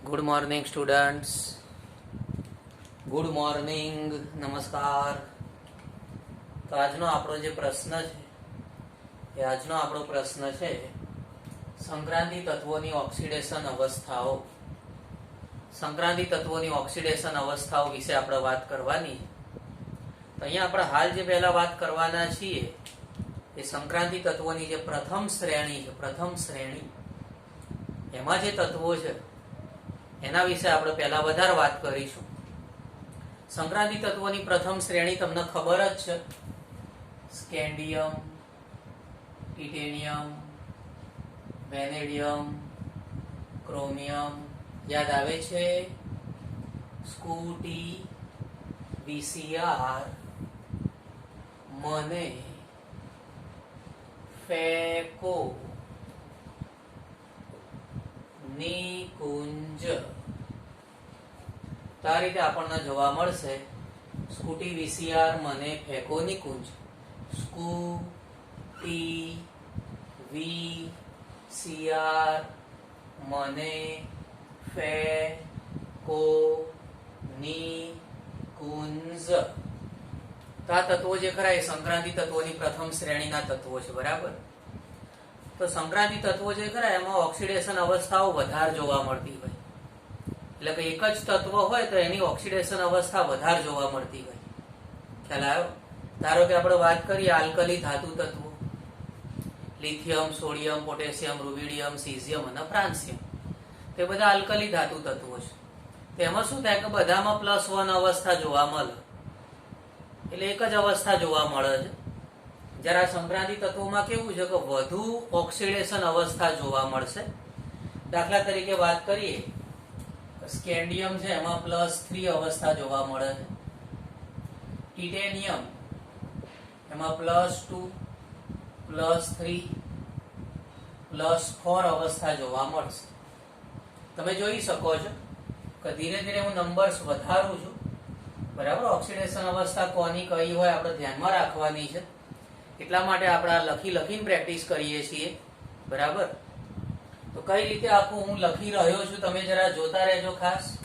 Good morning students. Good morning, નમસ્કાર. તો આજનો આપણો જે પ્રશ્ન છે સંક્રાંતિ તત્વોની ઓક્સિડેશન અવસ્થાઓ. સંક્રાંતિ તત્વોની ઓક્સિડેશન અવસ્થાઓ વિશે આપણે વાત કરવાની. તો અહીંયા આપણે હાલ જે પહેલા વાત કરવાના છીએ એ સંક્રાંતિ તત્વોની જે પ્રથમ શ્રેણી એમાં જે તત્વો છે એના વિશે આપણે પહેલા વધારે વાત કરીશું. સંક્રાંતિ તત્વોની પ્રથમ શ્રેણી તમને ખબર જ છે. Scandium, titanium, vanadium, chromium. યાદ આવે છે? સ્કૂટી, વીસીઆર, મને, ફેકો, નિકુંજ. તો આ રીતે આપણને જોવા મળશે. સ્કૂટી, વીસીઆર, મને, ફેકો, નિકુંજ. સ્કૂટી, વીસીઆર, મને, ફેકો, નિકુંજ. તો આ તત્વો જે ખરા એ સંક્રાંતિ તત્વોની પ્રથમ શ્રેણીના તત્વો છે, બરાબર. તો સંક્રાંતિ તત્વો જે ખરા એમાં ઓક્સિડેશન અવસ્થાઓ વધારે જોવા મળતી હોય. એટલે કે એક જ તત્વ હોય તો એની ઓક્સિડેશન અવસ્થા વધારે જોવા મળતી હોય. ખ્યાલ આવ્યો? ધારો કે આપણે વાત કરીએ આલ્કલી ધાતુ તત્વો, lithium, sodium, potassium, rubidium, caesium અને ફ્રાન્સિયમ. તે બધા આલ્કલી ધાતુ તત્વો છે. તેમાં શું થાય કે બધામાં +1 અવસ્થા જોવા મળે. એટલે એક જ અવસ્થા જોવા મળે છે. જરા સંક્રાંતિ તત્વોમાં કેવું છે કે વધુ ઓક્સિડેશન અવસ્થા જોવા મળશે. દાખલા તરીકે વાત કરીએ સ્કેન્ડિયમ છે એમાં +3 અવસ્થા જોવા મળે છે. ટિટેનિયમ એમાં +2, +3, +4 અવસ્થા જોવા મળશે. તમે જોઈ શકો છો કે ધીરે ધીરે હું નંબર્સ વધારું છું, બરાબર. ઓક્સિડેશન અવસ્થા કોની કઈ હોય આપણે ધ્યાનમાં રાખવાની છે. એટલા માટે આપણે લખીને પ્રેક્ટિસ કરીએ છીએ, બરાબર. તો કઈ રીતે આખું હું લખી રહ્યો છું તમે જરા જોતા રહેજો ખાસ.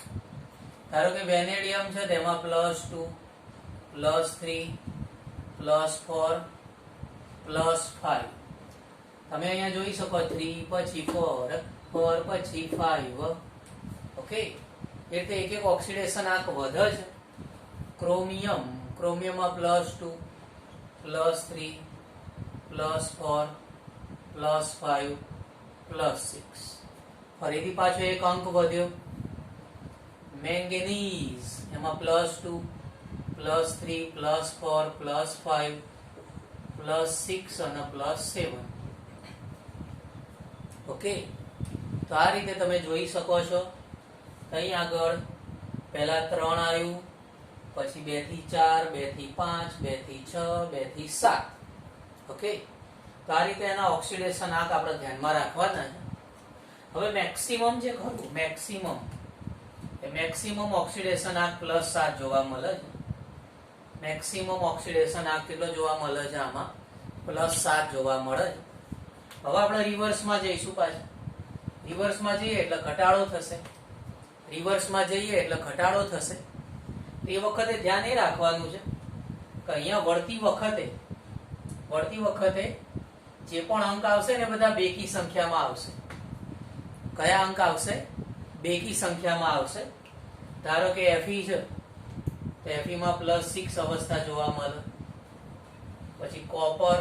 ધારો કે વેનેડિયમ છે તેમાં +2, +3, +4, +5. તમે અહીંયા જોઈ શકો 3 પછી 4, 4 પછી 5. ઓકે, એટલે એક એક ઓક્સિડેશન આંક વધે છે. ક્રોમિયમમાં +2, +3, +4, +5, +6. ફરીથી પાછો એક અંક વધ્યો. મેંગેનીઝ એમાં +2, +3, +4, +5, +6 અને +7. ઓકે, તો આ રીતે તમે જોઈ શકો છો. અહીં આગળ પહેલા 3 આવ્યું, પછી 2 થી 4, 2 થી 5, 2 થી 6, 2 થી 7. ઓકે, તો આ રીતે એના ઓક્સિડેશન આંક આપણે ધ્યાનમાં રાખવાના છે. હવે મેક્સિમમ જે ખરું મેક્સિમમ ઓક્સિડેશન આંક +7 જોવા મળે છે. મેક્સિમમ ઓક્સિડેશન આંક કેટલો જોવા મળે છે? આમાં +7 જોવા મળે છે. હવે આપણે રિવર્સમાં જઈશું. પાછા રિવર્સમાં જઈએ એટલે ઘટાડો થશે. એ વખતે ધ્યાન એ રાખવાનું છે કે અહીંયા વળતી વખતે જે પણ અંક આવશે ને બધા બેકી સંખ્યામાં આવશે. કયા અંક આવશે? બેકી સંખ્યામાં આવશે. ધારો કે Fe છે તો Fe માં +6 અવસ્થા જોવા મળે. પછી કોપર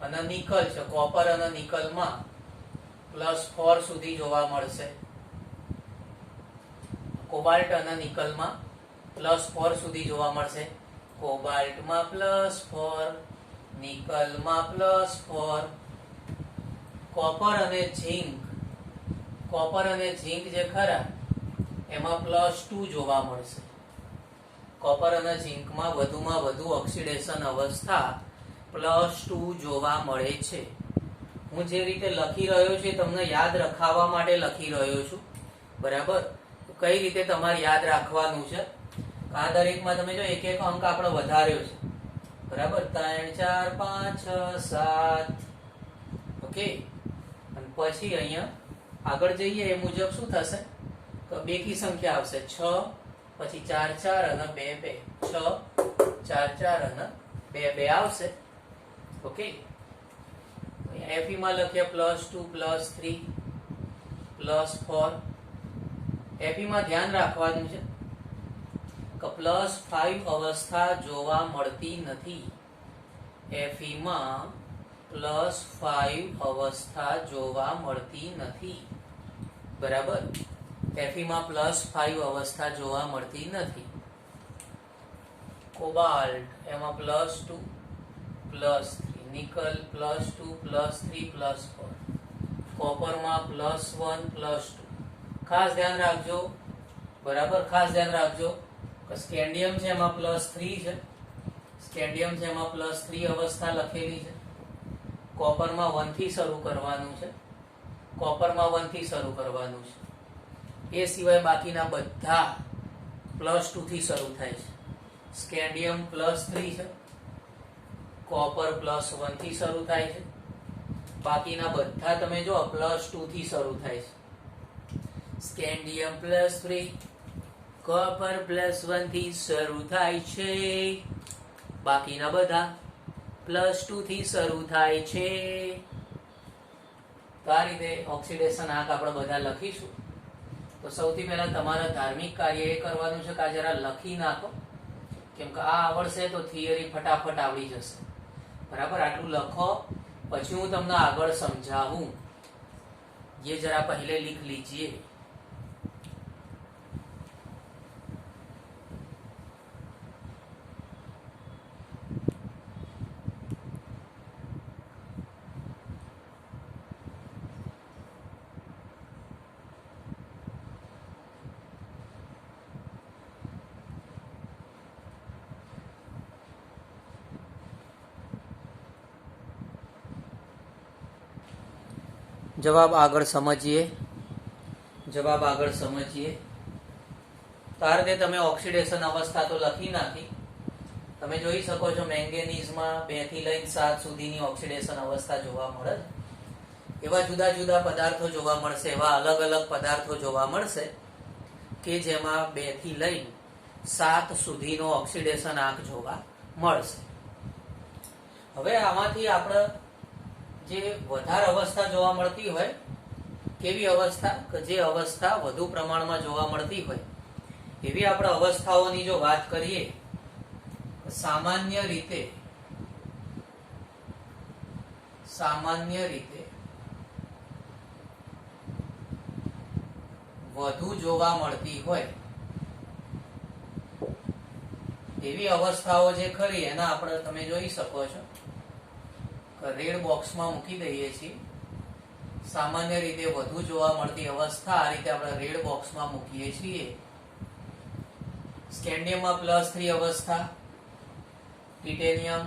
અને નિકલ છે, કોપર અને નિકલમાં +4 સુધી જોવા મળશે. કોબાલ્ટ અને નિકલમાં +4 સુધી જોવા મળશે. કોબાલ્ટમાં +4, નિકલમાં +4. કોપર અને ઝિંક જે ખરા એમાં +2 જોવા મળશે. કોપર અને ઝિંકમાં વધુમાં વધુ ઓક્સિડેશન અવસ્થા +2 જોવા મળે છે. હું જે રીતે લખી રહ્યો છું તમને યાદ રખાવવા માટે લખી રહ્યો છું, બરાબર. કઈ રીતે તમારે યાદ રાખવાનું છે? આ દરેકમાં તમે જો એક એક અંક આપણે વધાર્યો છે, બરાબર. 3, 4, 5, 6, 7. ઓકે, અને પછી અહીંયા આગળ જઈએ એ મુજબ શું થશે તો બેકી સંખ્યા આવશે 6, પછી 4 4 અને 2 2, 6 4 4 અને 2 2 આવશે. ઓકે, Fe માં લખીએ +2 +3 +4. Fe માં ધ્યાન રાખવાનું છે કે +5 અવસ્થા જોવા મળતી નથી. Fe માં +5 અવસ્થા જોવા મળતી નથી. બરાબર, Fe માં +5 અવસ્થા જોવા મળતી નથી. કોબાલ્ટ એમાં +2 +3, નિકલ +2 +3 +4, કોપરમાં +1 +2. ખાસ ધ્યાન રાખજો, બરાબર, ખાસ ધ્યાન રાખજો કે સ્કેન્ડિયમ છે એમાં +3 છે, સ્કેન્ડિયમ છે એમાં +3 અવસ્થા લખેલી છે. કોપરમાં 1 થી શરૂ કરવાનું છે, કોપરમાં 1 થી શરૂ કરવાનું છે. એ સિવાય બાકીના બધા +2 થી શરૂ થાય છે. સ્કેન્ડિયમ +3 છે, કોપર +1 થી શરૂ થાય છે. બાકીના બધા તમે જો +2 થી શરૂ થાય છે. સ્કેન્ડિયમ +3, કોપર +1 થી શરૂ થાય છે. બાકીના બધા +2 થી શરૂ થાય છે. તો આ રીતે ઓક્સિડેશન આંક આપણે બધા લખીશું. તો સૌથી પહેલા તમારા ધાર્મિક કાર્ય એ કરવાનું છે કે આ જરા લખી નાખો, કેમ કે આ આવડશે તો થિયરી ફટાફટ આવડી જશે. બરાબર, આટલું લખો, પછી હું તમને આગળ સમજાવું. ये जरा पहले लिख लीजिए. જવાબ આગળ સમજીએ. તાર દે તમે ઓક્સિડેશન અવસ્થા તો લખી નાખી. તમે જોઈ શકો છો મેંગેનીઝમાં 2 થી લઈને 7 સુધીની ઓક્સિડેશન અવસ્થા જોવા મળે. એવા જુદા જુદા પદાર્થો જોવા મળશે, એવા અલગ અલગ પદાર્થો જોવા મળશે કે જેમાં 2 થી લઈને 7 સુધીનો ઓક્સિડેશન આંક જોવા મળશે. હવે આમાંથી આપણે જે વધારે અવસ્થા જોવા મળતી હોય, કેવી અવસ્થા કે જે અવસ્થા વધુ પ્રમાણમાં જોવા મળતી હોય એવી આપણે અવસ્થાઓની જો વાત કરીએ, સામાન્ય રીતે વધુ જોવા મળતી હોય એવી અવસ્થાઓ જે ખરી એના આપણે તમે જોઈ શકો છો, રેડ બોક્સમાં મૂકી દઈએ છીએ. સામાન્ય રીતે વધુ જોવા મળતી અવસ્થા આ રીતે આપણે રેડ બોક્સમાં મૂકીએ છીએ. સ્કેન્ડિયમમાં +3 અવસ્થા, ટિટેનિયમ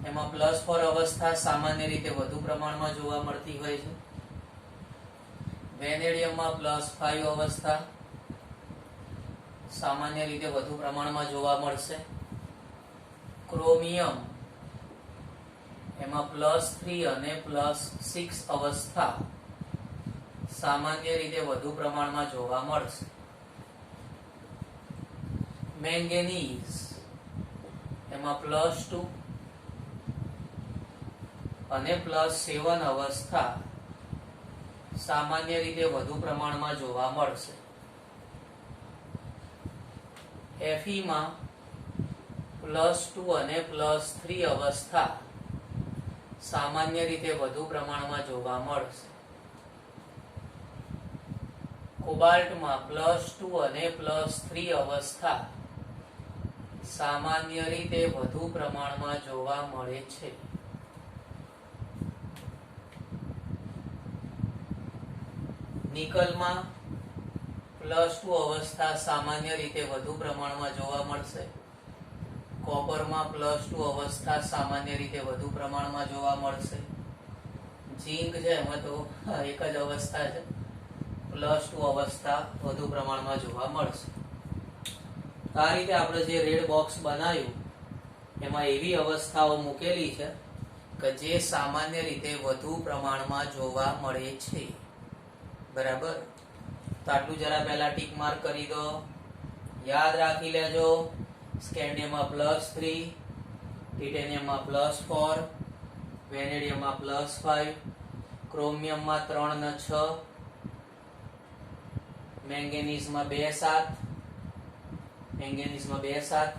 એમાં +4 અવસ્થા સામાન્ય રીતે વધુ પ્રમાણમાં જોવા મળતી હોય છે. વેનેડિયમમાં +5 અવસ્થા સામાન્ય રીતે વધુ પ્રમાણમાં જોવા મળશે. ક્રોમિયમ એમાં +3 અને +6 અવસ્થા સામાન્ય રીતે વધુ પ્રમાણમાં જોવા મળશે. મેંગેનીઝ એમાં +2 અને +7 અવસ્થા સામાન્ય રીતે વધુ પ્રમાણમાં જોવા મળશે. Fe માં +2 અને +3 અવસ્થા સામાન્ય રીતે વધુ પ્રમાણમાં જોવા મળશે. કોબાલ્ટમાં +2 અને +3 અવસ્થા સામાન્ય રીતે વધુ પ્રમાણમાં જોવા મળે છે. નિકલમાં +2 અવસ્થા સામાન્ય રીતે વધુ પ્રમાણમાં જોવા મળશે. કોપરમાં +2 અવસ્થા સામાન્ય રીતે વધુ પ્રમાણમાં જોવા મળશે. ઝીંક છે એમાં તો એક જ અવસ્થા છે, +2 અવસ્થા વધુ પ્રમાણમાં જોવા મળશે. આ રીતે આપણે જે રેડ બોક્સ બનાવ્યું એમાં એવી અવસ્થાઓ મૂકેલી છે કે જે સામાન્ય રીતે વધુ પ્રમાણમાં જોવા મળે છે. બરાબર, તો આટલું જરા પહેલા ટીક માર્ક કરી દો. યાદ રાખી લેજો, સ્કેન્ડિયમમાં +3, ટિટેનિયમમાં +4, વેનેડિયમમાં +5, ક્રોમિયમમાં 3 ને 6, મેંગેનીઝમાં 2 7,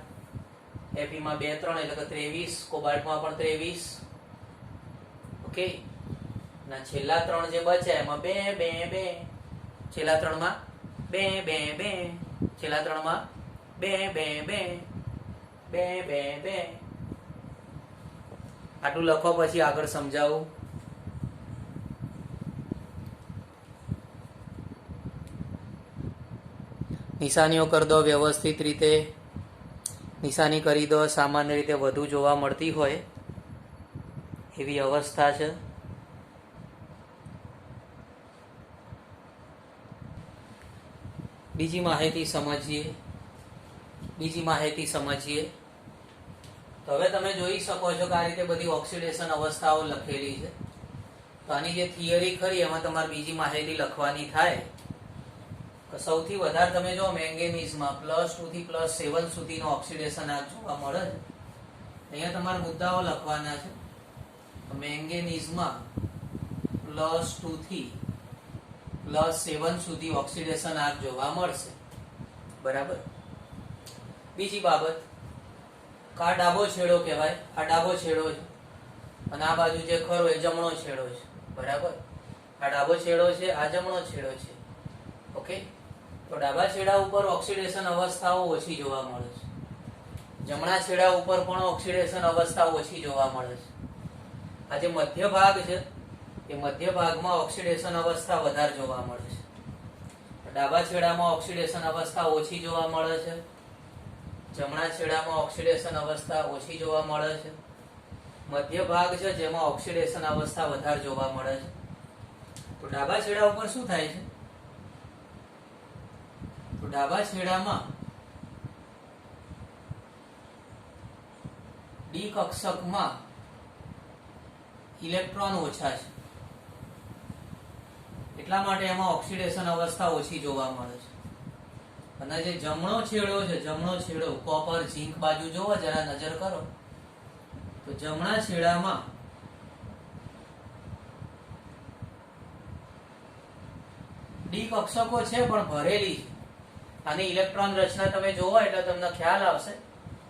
એફીમાં 2 3 એટલે કે 23, કોબાલ્ટમાં પણ 23. ઓકે, ના છેલ્લા 3 જે બચ્યા એમાં 2 2 2, છેલ્લા 3માં 2 2 2, છેલ્લા 3માં 2 2 2 2 2 2. આટલું લખો પછી આગળ સમજાવું. નિશાનીઓ કરી દો વ્યવસ્થિત રીતે, નિશાની કરી દો. સામાન્ય રીતે વધુ જોવા મળતી હોય એવી અવસ્થા છે. બીજી માહિતી સમજીએ. તો હવે તમે જોઈ શકો છો કે આ રીતે બધી ઓક્સિડેશન અવસ્થાઓ લખેલી છે. તો આની જે થિયરી ખરી એમાં તમારે બીજી માહિતી લખવાની થાય. સૌથી વધારે તમે જો મેંગેનીઝમાં +2 થી +7 સુધીનો ઓક્સિડેશન આંક જોવા મળે છે. અહીંયા તમારે મુદ્દાઓ લખવાના છે. મેંગેનીઝમાં +2 થી +7 સુધી ઓક્સિડેશન આંક જોવા મળશે. બરાબર. બીજી બાબત, આ ડાબો છેડો કહેવાય, આ ડાબો છેડો છે અને આ બાજુ જે ખરો એ જમણો છેડો છે. બરાબર. આ ડાબો છેડો છે, આ જમણો છેડો છે. ઓકે, તો ડાબા છેડા ઉપર ઓક્સિડેશન અવસ્થાઓ ઓછી જોવા મળે છે. જમણા છેડા ઉપર પણ ઓક્સિડેશન અવસ્થા ઓછી જોવા મળે છે. આ જે મધ્ય ભાગ છે એ મધ્ય ભાગમાં ઓક્સિડેશન અવસ્થા વધારે જોવા મળે છે. ડાબા છેડામાં ઓક્સિડેશન અવસ્થા ઓછી જોવા મળે છે. જમણા છેડામાં ઓક્સિડેશન અવસ્થા ઓછી જોવા મળે છે. મધ્ય ભાગ છે જેમાં ઓક્સિડેશન અવસ્થા વધારે જોવા મળે છે. તો ડાબા છેડા ઉપર શું થાય છે? તો ડાબા છેડામાં ડી કક્ષકમાં ઇલેક્ટ્રોન ઓછા છે, એટલા માટે એમાં ઓક્સિડેશન અવસ્થા ઓછી જોવા મળે છે. અને જે જમણો છેડો છે, જમણો છેડો કોપર ઝીંક બાજુ જોવો, જરા નજર કરો તો જમણા છેડામાં ડી કક્ષકો છે પણ ભરેલી છે. આની ઇલેક્ટ્રોન રચના તમે જોવો એટલે તમને ખ્યાલ આવશે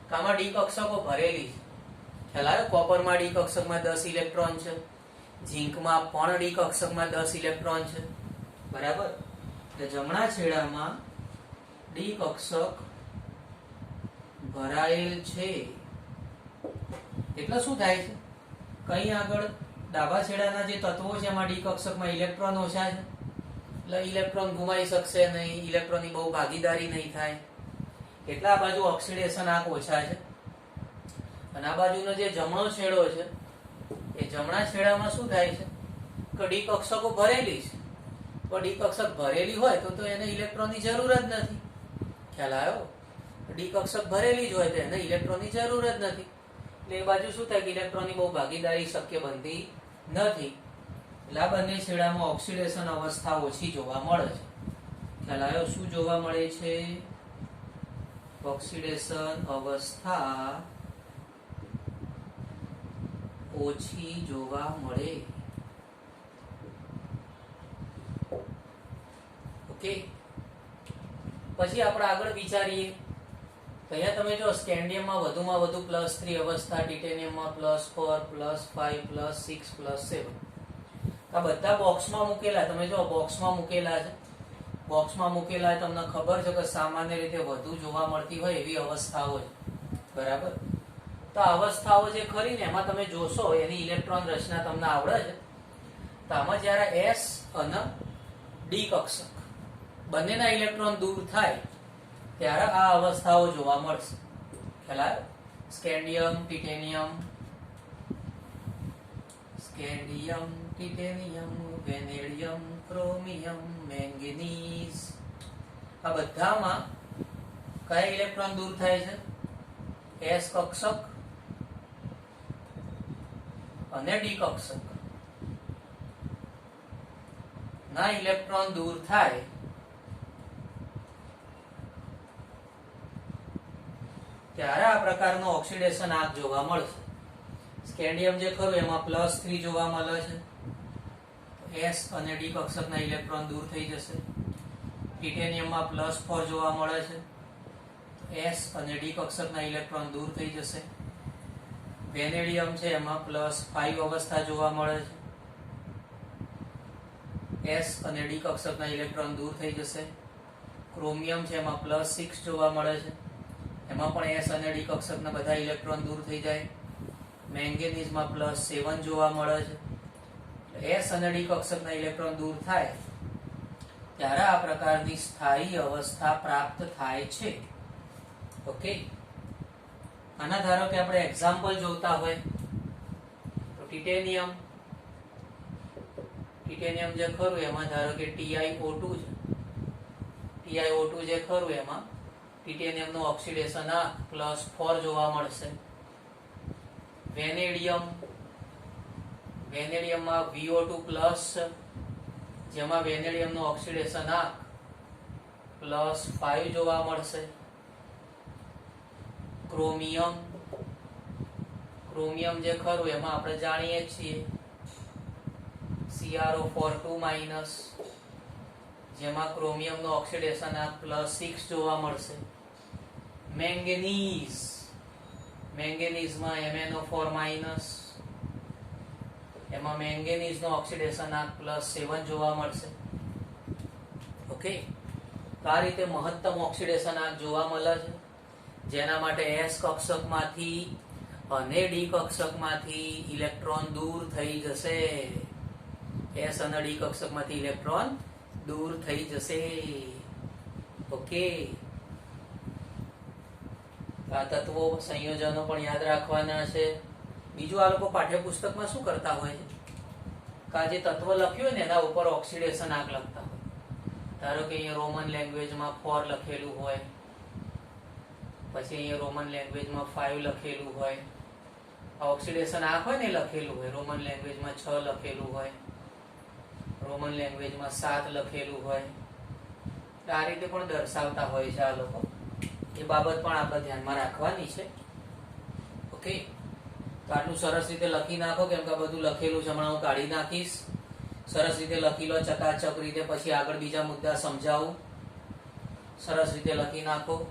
કે આમાં ડી કક્ષકો ભરેલી છે. ખ્યાલ આવ્યો? કોપરમાં ડી કક્ષકમાં 10 ઇલેક્ટ્રોન છે, ઝીંકમાં પણ ડી કક્ષકમાં 10 ઇલેક્ટ્રોન છે. બરાબર. એટલે જમણા છેડામાં ડી કક્ષક ભરાયેલ છે. એટલે શું થાય છે? કઈ આગળ ડાબા છેડાના જે તત્વો છે એમાં ડી કક્ષકમાં ઇલેક્ટ્રોન ઓછા છે, એટલે ઇલેક્ટ્રોન ગુમાઈ શકશે નહીં, ઇલેક્ટ્રોનની બહુ ભાગીદારી નહીં થાય, એટલે આ બાજુ ઓક્સિડેશન આંક ઓછા છે. અને આ બાજુનો જે જમણો છેડો છે એ જમણા છેડામાં શું થાય છે કે ડી કક્ષકો ભરેલી છે. તો ડી કક્ષક ભરેલી હોય તો એને ઇલેક્ટ્રોનની જરૂર જ નથી. ખ્યાલ આવ્યો? ડી કક્ષક ભરેલી જ હોય તો એને ઇલેક્ટ્રોનની જરૂર જ નથી. એટલે એ બાજુ શું થાય કે ઇલેક્ટ્રોનની બહુ ભાગીદારી શક્ય બનતી નથી. એટલે આ બંને છેડામાં ઓક્સિડેશન અવસ્થા ઓછી જોવા મળે છે. ખ્યાલ આવ્યો? શું જોવા મળે છે? ઓક્સિડેશન અવસ્થા ઓછી જોવા મળે. ઓકે, પછી આપણે આગળ વિચારીએ. અહીંયા તમે જો સ્કેન્ડિયમમાં વધુમાં વધુ +3 અવસ્થા, ટિટેનિયમમાં +4, +5, +6, +7. આ બધા બોક્સમાં મૂકેલા, તમે જો બોક્સમાં મૂકેલા છે. બોક્સમાં મૂકેલા તમને ખબર છે કે સામાન્ય રીતે વધુ જોવા મળતી હોય એવી અવસ્થાઓ છે. બરાબર. તો અવસ્થાઓ જે ખરી ને એમાં તમે જોશો એની ઇલેક્ટ્રોન રચના તમને આવડે છે. તો આમાં જ્યારે S અને ડી કક્ષક બંનેના ઇલેક્ટ્રોન દૂર થાય ત્યારે આ અવસ્થાઓ જોવા મળશે. ખ્યાલ આવ્યો? Scandium, titanium, vanadium, chromium, manganese, આ બધામાં કયા ઇલેક્ટ્રોન દૂર થાય છે? S કક્ષક અને ડી કક્ષક ના ઇલેક્ટ્રોન દૂર થાય ત્યારે આ પ્રકારનો ઓક્સિડેશન આંક જોવા મળશે. સ્કેન્ડિયમ જે ખરું એમાં +3 જોવા મળે છે. S અને D કક્ષકના ઇલેક્ટ્રોન દૂર થઈ જશે. ટિટેનિયમમાં +4 જોવા મળે છે. S અને D કક્ષકના ઇલેક્ટ્રોન દૂર થઈ જશે. વેનેડિયમ છે એમાં +5 અવસ્થા જોવા મળે છે. S અને D કક્ષકના ઇલેક્ટ્રોન દૂર થઈ જશે. ક્રોમિયમ છે એમાં +6 જોવા મળે છે. એમાં પણ S અને D કક્ષકના બધા ઇલેક્ટ્રોન દૂર થઈ જાય. મેંગેનીઝમાં +7 જોવા મળે છે. S અને D કક્ષકના ઇલેક્ટ્રોન દૂર થાય ત્યારે આ પ્રકારની સ્થાયી અવસ્થા પ્રાપ્ત થાય છે. ઓકે, આના ધારો કે આપણે એક્ઝામ્પલ જોતા હોય તો ટિટેનિયમ જે ખરું એમાં ધારો કે TiO2 છે. TiO2 જે ખરું એમાં ટિટેનિયમનું ઓક્સિડેશન આંક +4 જોવા મળશે. વેનેડિયમમાં VO2+, જેમાં વેનેડિયમનું ઓક્સિડેશન આંક +5 જોવા મળશે. ક્રોમિયમ જે ખરું એમાં આપણે જાણીએ છીએ CrO4 2-, જેમાં ક્રોમિયમનું ઓક્સિડેશન આંક +6 જોવા મળશે. મેંગેનીઝમાં MnO4-, એમાં મેંગેનીઝનું ઓક્સિડેશન આંક +7 જોવા મળશે. ઓકે, તો આ રીતે મહત્તમ ઓક્સિડેશન આંક જોવા મળે છે, જેના માટે S કક્ષકમાંથી અને D કક્ષકમાંથી ઇલેક્ટ્રોન દૂર થઈ જશે. S અને D કક્ષકમાંથી ઇલેક્ટ્રોન દૂર થઈ જશે. ઓકે, આ તત્વો સંયોજનો પણ યાદ રાખવાના છે. બીજું આ લોકો પાઠ્યપુસ્તકમાં શું કરતા હોય છે કે આ જે તત્વ લખ્યું ને એના ઉપર ઓક્સિડેશન આંક લખતા હોય. ધારો કે અહીંયા રોમન લેંગ્વેજમાં 4 લખેલું હોય, પછી અહીંયા રોમન લેંગ્વેજમાં 5 લખેલું હોય. આ ઓક્સિડેશન આંક હોય ને લખેલું હોય. રોમન લેંગ્વેજમાં 6 લખેલું હોય, રોમન લેંગ્વેજમાં 7 લખેલું હોય. આ રીતે પણ દર્શાવતા હોય છે આ લોકો. એ બાબત પણ આપણે ધ્યાનમાં રાખવાની છે. ઓકે, તો આટલું સરસ રીતે લખી નાખો, કેમ કે બધું લખેલું છે. હમણાં હું કાઢી નાખીશ. સરસ રીતે લખી લો, ચકાચક રીતે. પછી આગળ બીજા મુદ્દા સમજાવું. સરસ રીતે લખી નાખો.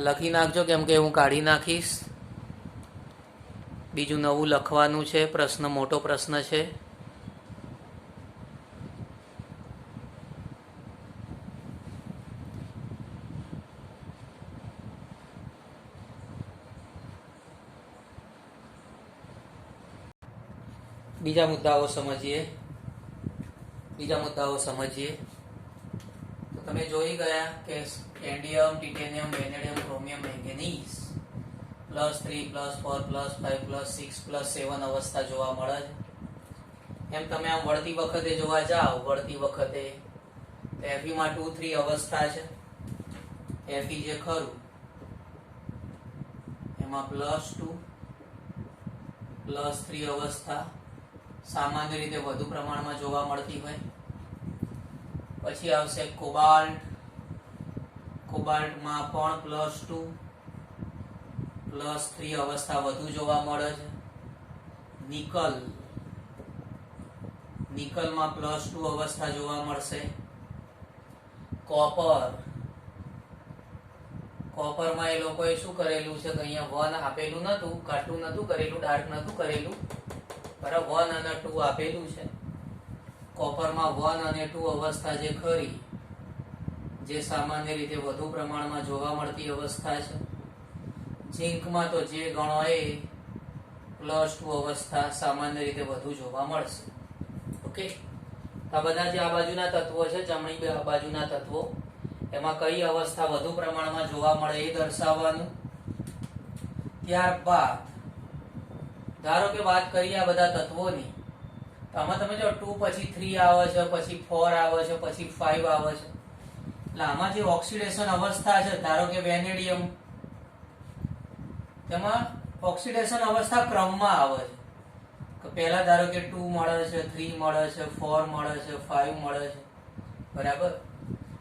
લખી નાખજો, કેમ કે હું કાઢી નાખીશ. બીજું નવું લખવાનું છે. પ્રશ્ન મોટો પ્રશ્ન છે. બીજા મુદ્દાઓ સમજીએ. તો તમે જોઈ ગયા કે scandium, titanium, vanadium, chromium, manganese +3, +4, +5, +6, +7 અવસ્થા જોવા મળે છે. એમ તમે આમ વળતી વખતે જોવા જાઓ, Fe માં 2-3 અવસ્થા છે. Fe જે ખરું એમાં +2, +3 અવસ્થા સામાન્ય રીતે વધુ પ્રમાણમાં જોવા મળતી હોય. પછી આવશે કોબાલ્ટમાં પણ +2, +3 અવસ્થા વધુ જોવા મળે છે. નિકલમાં +2 અવસ્થા જોવા મળશે. કોપરમાં એ લોકોએ શું કરેલું છે કે અહીંયા 1 આપેલું નતું, કાટું નતું કરેલું, ડાર્ક નતું કરેલું, બરાબર. 1 અને 2 આપેલું છે. કોપરમાં 1 અને 2 અવસ્થા જે ખરી, જે સામાન્ય રીતે વધુ પ્રમાણમાં જોવા મળતી અવસ્થા છે. ઝીંકમાં તો જે ગણો એ +2 અવસ્થા સામાન્ય રીતે વધુ જોવા મળશે. ઓકે, આ બધા જે આ બાજુના તત્વો છે, જમણી બાજુના તત્વો, એમાં કઈ અવસ્થા વધુ પ્રમાણમાં જોવા મળે એ દર્શાવવાનું. ત્યારબાદ ધારો કે વાત કરીએ આ બધા તત્વોની, તો આમાં તમે જો 2 પછી 3 આવે છે, પછી 4 આવે છે, પછી 5 આવે છે. એટલે આમાં જે ઓક્સિડેશન અવસ્થા છે, ધારો કે વેનેડિયમ, તેમાં ઓક્સિડેશન અવસ્થા ક્રમમાં આવે છે. કે પહેલા ધારો કે 2 મળે છે, 3 મળે છે, 4 મળે છે, 5 મળે છે, બરાબર.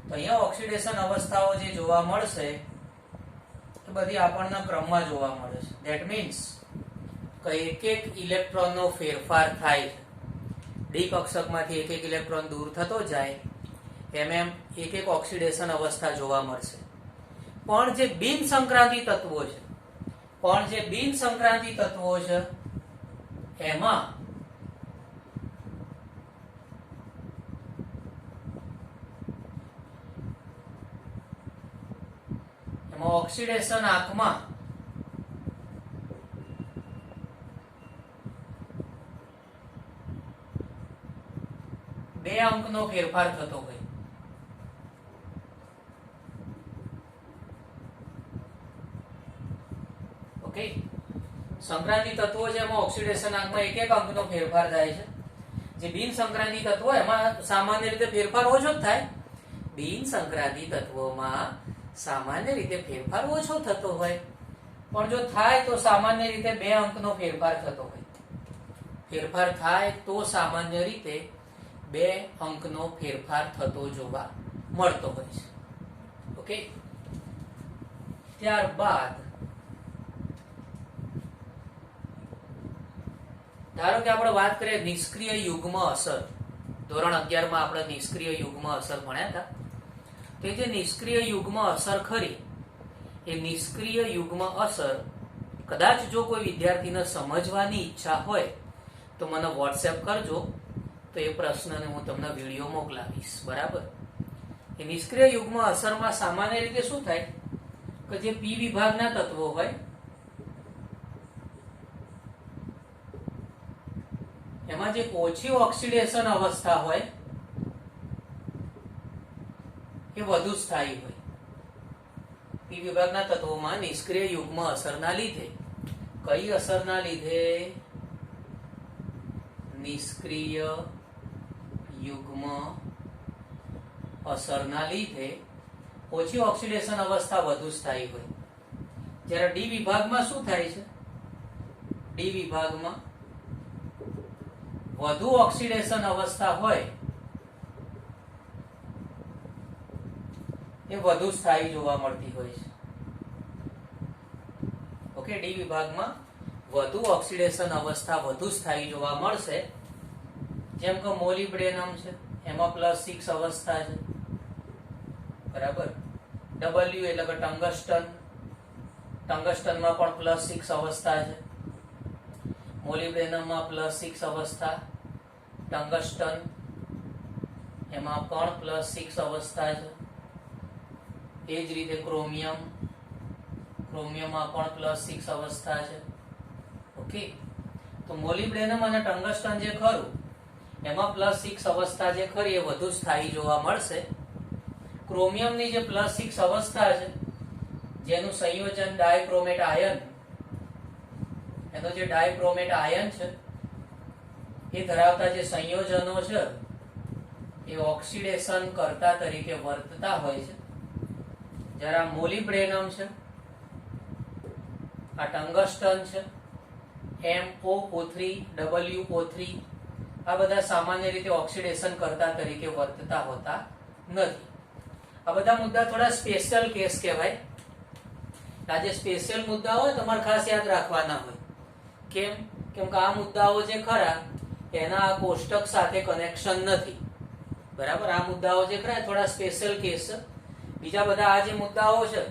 તો તો અહીંયા ઓક્સિડેશન અવસ્થાઓ જે જોવા મળશે એ બધી આપણને ક્રમમાં જોવા મળે છે. ધેટ મીન્સ કે એક એક ઇલેક્ટ્રોનનો ફેરફાર થાય છે. ડી કક્ષકમાંથી એક એક ઇલેક્ટ્રોન દૂર થતો જાય એમ એક એક ઓક્સિડેશન અવસ્થા જોવા મળશે. પણ જે બિન સંક્રાંતિ તત્વો છે એમાં ઓક્સિડેશન આંકમાં બે અંકનો ફેરફાર થતો હોય. ઓકે, સંક્રાંતિ તત્વો છે એમાં ઓક્સિડેશન આંકમાં એક એક અંકનો ફેરફાર થાય છે. જે બિન સંક્રાંતિ તત્વો એમાં સામાન્ય રીતે ફેરફાર ઓછો જ થાય. બિન સંક્રાંતિ તત્વોમાં સામાન્ય રીતે ફેરફાર ઓછો થતો હોય, પણ જો થાય તો સામાન્ય રીતે બે અંકનો ફેરફાર થતો હોય. ફેરફાર થાય તો સામાન્ય રીતે બે અંકનો ફેરફાર થતો જોવા મળતો હોય છે. ઓકે, ત્યારબાદ ધારો કે આપણે વાત કરીએ નિષ્ક્રિય યુગ્મ અસર. ધોરણ 11 માં આપણે નિષ્ક્રિય યુગ્મ અસર ભણ્યા હતા. તો જે નિષ્ક્રિય યુગ્મ અસર ખરી, એ નિષ્ક્રિય યુગ્મ અસર કદાચ જો કોઈ વિદ્યાર્થીને સમજવાની ઈચ્છા હોય તો મને વોટ્સએપ કરજો, તો એ પ્રશ્નને હું તમને વિડીયો મોકલાવીશ. બરાબર. એ નિષ્ક્રિય યુગ્મ અસરમાં સામાન્ય રીતે શું થાય કે જે પી વિભાગના તત્વો હોય એમાં જે ઓછી ઓક્સિડેશન અવસ્થા હોય એ વધુ સ્થાયી હોય. પી વિભાગના તત્વોમાં નિષ્ક્રિય યુગ્મ અસરના લીધે, કઈ અસરના લીધે? નિષ્ક્રિય યુગ્મ અસરના લીધે ઓછી ઓક્સિડેશન અવસ્થા વધુ સ્થાયી હોય. જ્યારે ડી વિભાગમાં શું થાય છે? ડી વિભાગમાં વધુ ઓક્સિડેશન અવસ્થા હોય એ વધુ સ્થાયી જોવા મળતી હોય છે. ઓકે, ડી વિભાગમાં વધુ ઓક્સિડેશન અવસ્થા વધુ સ્થાયી જોવા મળશે. જેમ કે મોલિબ્ડેનમ છે એમાં +6 અવસ્થા છે. બરાબર. ડબલ્યુ એટલે કે ટંગસ્ટન, ટંગસ્ટનમાં પણ +6 અવસ્થા છે. મોલિબ્ડેનમમાં +6 અવસ્થા, ટંગસ્ટન એમાં પણ +6 અવસ્થા છે. એ જ રીતે ક્રોમિયમમાં પણ +6 અવસ્થા છે. ઓકે, તો મોલિબ્ડેનમ અને ટંગસ્ટન જે ખરું એમાં +6 અવસ્થા જે ખરી એ વધુ સ્થાયી જોવા મળશે. ક્રોમિયમની જે +6 અવસ્થા છે જેનું સંયોજન ડાયક્રોમેટ આયન, એનો જે ડાયક્રોમેટ આયન છે એ ધરાવતા જે સંયોજનો છે એ ઓક્સિડેશન કરતા તરીકે વર્તતા હોય છે. જ્યારે આ મોલિબ્ડેનમ છે, આ ટંગસ્ટન છે, MOO3, WO3, આ બધા સામાન્ય રીતે ઓક્સિડેશન કરતા તરીકે વર્તતા હોતા નથી. આ બધા મુદ્દા થોડા સ્પેશિયલ કેસ કહેવાય. આ જે સ્પેશિયલ મુદ્દા હોય તમારે ખાસ યાદ રાખવાના હોય. કેમ? કેમ કે આ મુદ્દાઓ જે ખરા એના આ કોષ્ટક સાથે કનેક્શન નથી. બરાબર. આ મુદ્દાઓ જે ખરા થોડા સ્પેશિયલ કેસ છે. બીજા બધા આ જે મુદ્દાઓ છે,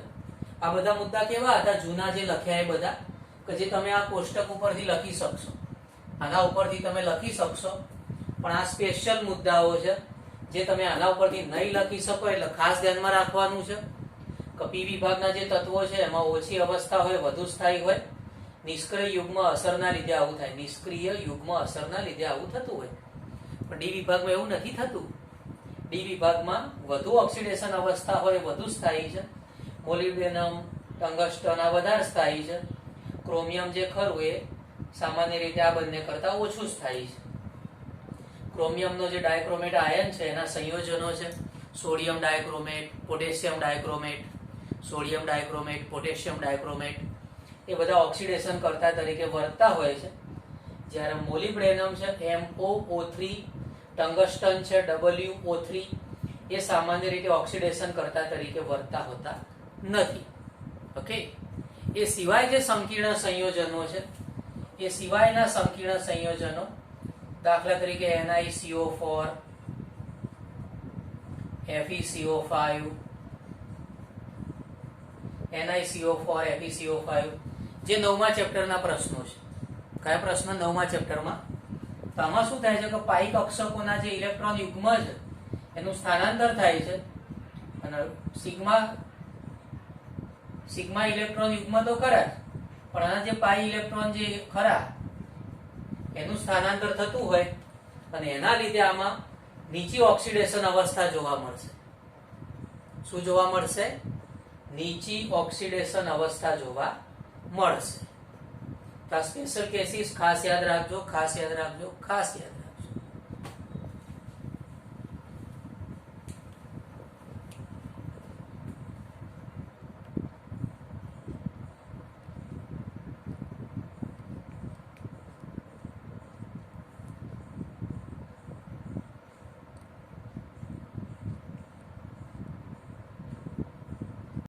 આ બધા મુદ્દા કેવા હતા? જૂના જે લખ્યા એ બધા, કે જે તમે આ કોષ્ટક ઉપરથી લખી શકશો, આના ઉપરથી તમે લખી શકશો. પણ આ સ્પેશિયલ મુદ્દાઓ છે જે તમે આના ઉપરથી નહીં લખી શકો. એટલે ખાસ ધ્યાનમાં રાખવાનું છે કે પી વિભાગના જે તત્વો છે એમાં ઓછી અવસ્થા હોય, વધુ સ્થાયી હોય. નિષ્ક્રિય યુગ્મ અસરના લીધે આવું થાય. નિષ્ક્રિય યુગ્મ અસરના લીધે આવું થતું હોય. પણ ડી વિભાગમાં એવું નથી થતું. ડી વિભાગમાં વધુ ઓક્સિડેશન અવસ્થા હોય, વધુ સ્થાયી છે. મોલિબ્ડેનમ, ટંગસ્ટન આ વધારે સ્થાયી છે. ક્રોમિયમ જે ખરું એ સામાન્ય રીતે આ બંને કરતા ઓછું સ્થાયી છે. ક્રોમિયમનો જે ડાયક્રોમેટ આયન છે એના સંયોજનો છે sodium dichromate, potassium dichromate, sodium dichromate, potassium dichromate, એ બધા ઓક્સિડેશન કરતા તરીકે વર્તતા હોય છે. જ્યારે મોલિબ્ડેનમ છે MOO3, ટંગસ્ટન છે WO3, એ સામાન્ય રીતે ઓક્સિડેશન કરતા તરીકે વર્તતા હોતા નથી. ઓકે, એ સિવાય જે સંકીર્ણ સંયોજનો છે, એ સિવાયના સંકીર્ણ સંયોજનો, દાખલા તરીકે NiCO4, FeCO5, NiCO4, FeCO5, જે 9મા ચેપ્ટરના પ્રશ્નો છે. કયા પ્રશ્ન? 9મા ચેપ્ટરમાં. તો આમાં શું થાય છે કે પાઈ કક્ષકોના જે ઇલેક્ટ્રોન યુગ્મ છે એનું સ્થાનાંતર થાય છે, અને સિગ્મા ઇલેક્ટ્રોન યુગ્મ તો ખરા જ, પણ આના જે પાઈ ઇલેક્ટ્રોન જે ખરા એનું સ્થાનાંતર થતું હોય, અને એના લીધે આમાં નીચી ઓક્સિડેશન અવસ્થા જોવા મળશે. શું જોવા મળશે? નીચી ઓક્સિડેશન અવસ્થા જોવા મળશે. તો આ સ્પેશિયલ કેસીસ ખાસ યાદ રાખજો, ખાસ યાદ રાખજો, ખાસ યાદ રાખજો.